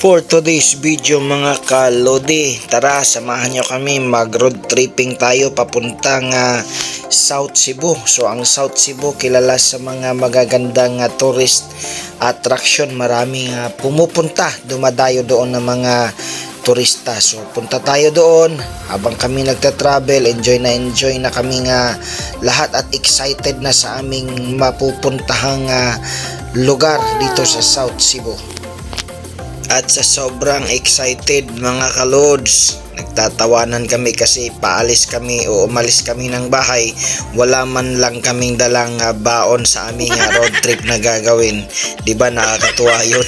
For today's video mga kalodi, tara samahan nyo kami mag road tripping tayo papuntang South Cebu. So ang South Cebu kilala sa mga magagandang tourist attraction. Maraming pumupunta, dumadayo doon ng mga turista. So punta tayo doon habang kami nagta-travel, enjoy na kami lahat at excited na sa aming mapupuntahang lugar dito sa South Cebu. At sa sobrang excited mga kalods, nagtatawanan kami kasi paalis kami o umalis kami ng bahay, wala man lang kaming dalang baon sa aming road trip na gagawin. Diba nakakatuwa yun?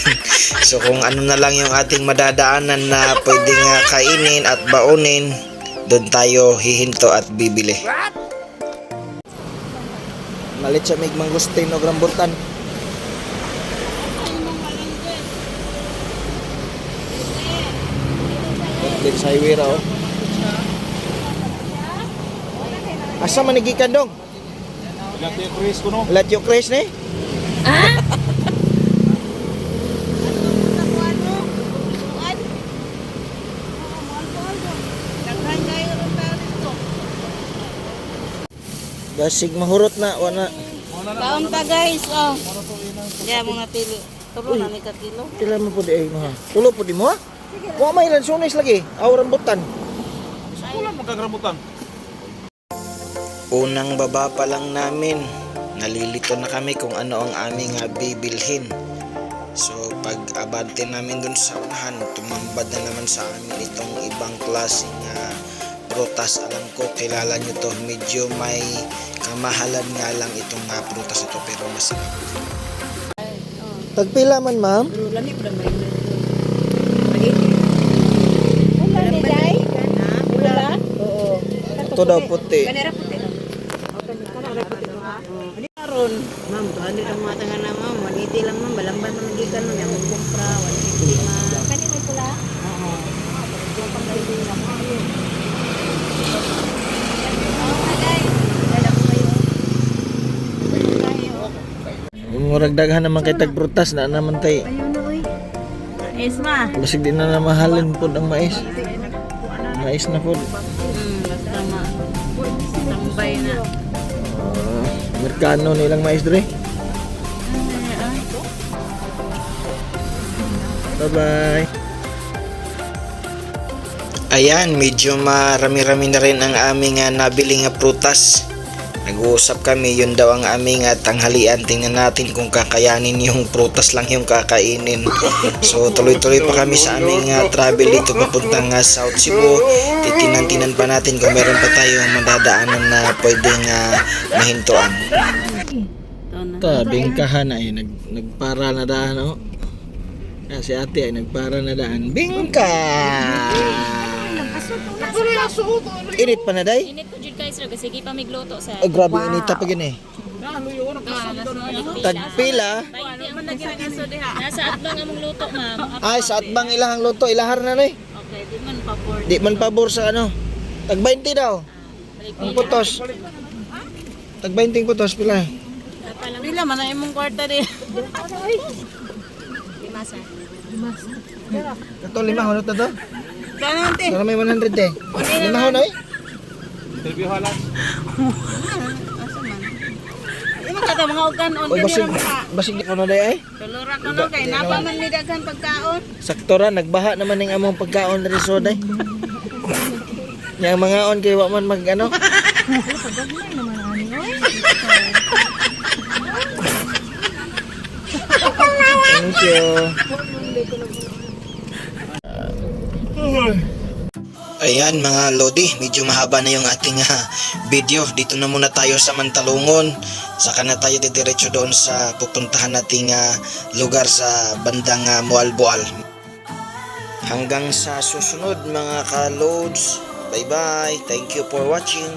So kung ano na lang yung ating madadaanan na pwedeng kainin at baonin, doon tayo hihinto at bibili. Malit sa mig mangustin o rambutan. Din sa highway raw. Asa man nagikan dong? Lat yung Chris ko no? Lat yung Chris ni? Basig mahurot na wana. Kaon ta guys, oh. Ya muna pili. Turo na ni ka kilo. Pila mo pud ay mo ha. Tulo pud mo ha? Wa may lansones lagi. Aw rambutan. Wala magkagramutan. Unang baba pa lang namin, nalilito na kami kung ano ang aming bibilhin. So pag abante namin dun sa unahan, tumambad na naman sa amin itong ibang klaseng prutas. Alam ko kilala nyo to, medyo may kamahalan nga lang itong prutas ito pero masarap. Tagpila man ma'am? Lani pa may. Ito daw puti. Kanera puti. Karon, ma'am, tuhan ang mga tangan na ma'am, maniti lang ma'am, balamban na magikan mo yang kumpra, wala hindi ma. Kani may pula? Oo. Yung pangdali na mo. Murag daghan naman kay tagprutas na naman tay. Ayun na oy. Esma. Basig din na mahalin pod ang mais. Mais na pod. Tama. Tambay na. Merkano nilang mais dre. Bye-bye. Ayan, medyo marami-rami na rin ang aming nabiling prutas. Nag-uusap kami, yun daw ang aming tanghalian. Tingnan natin kung kakayanin yung prutas lang yung kakainin. So tuloy-tuloy pa kami sa aming travel dito papuntang South Cebu. Titinan-tinan pa natin kung meron pa tayong madadaanan na pwedeng mahintuan. Bingkahan ay nagpara na daan oh. Si ate ay nagpara na daan. Bingka! Init pa na day? Init po jud kay sir kasi gi pa migluto sa. Ay grabe init pa gini. Tagpila. Nasa atbang among luto ma'am. Ay sa atbang ilahang luto ilahar na ni. Okay, di man pa for. Di man pabor sa ano. Tag 20 daw. Ang putos. Tag 20 putos pila. Pila man na imong kwarta di. Limasa. Ito 5 hunot na to. Kanan te. Sana may 100 eh. 5 hunot eh. Interview halas. Imo kada mga ugan-on Oy basig kanira maka. basig di ko na day ay. Tulura ko no kay napa man mi daghan pagkaon. Sakto ra nagbaha naman ning among pagkaon diri so day. Yang mga on kay wa man mag ano. Thank you. Ayan mga lodi, medyo mahaba na yung ating video. Dito na muna tayo sa Mantalungon. Saka na tayo didiretso doon sa pupuntahan nating lugar sa bandang Mualboal. Hanggang sa susunod mga ka-loads. Bye bye. Thank you for watching.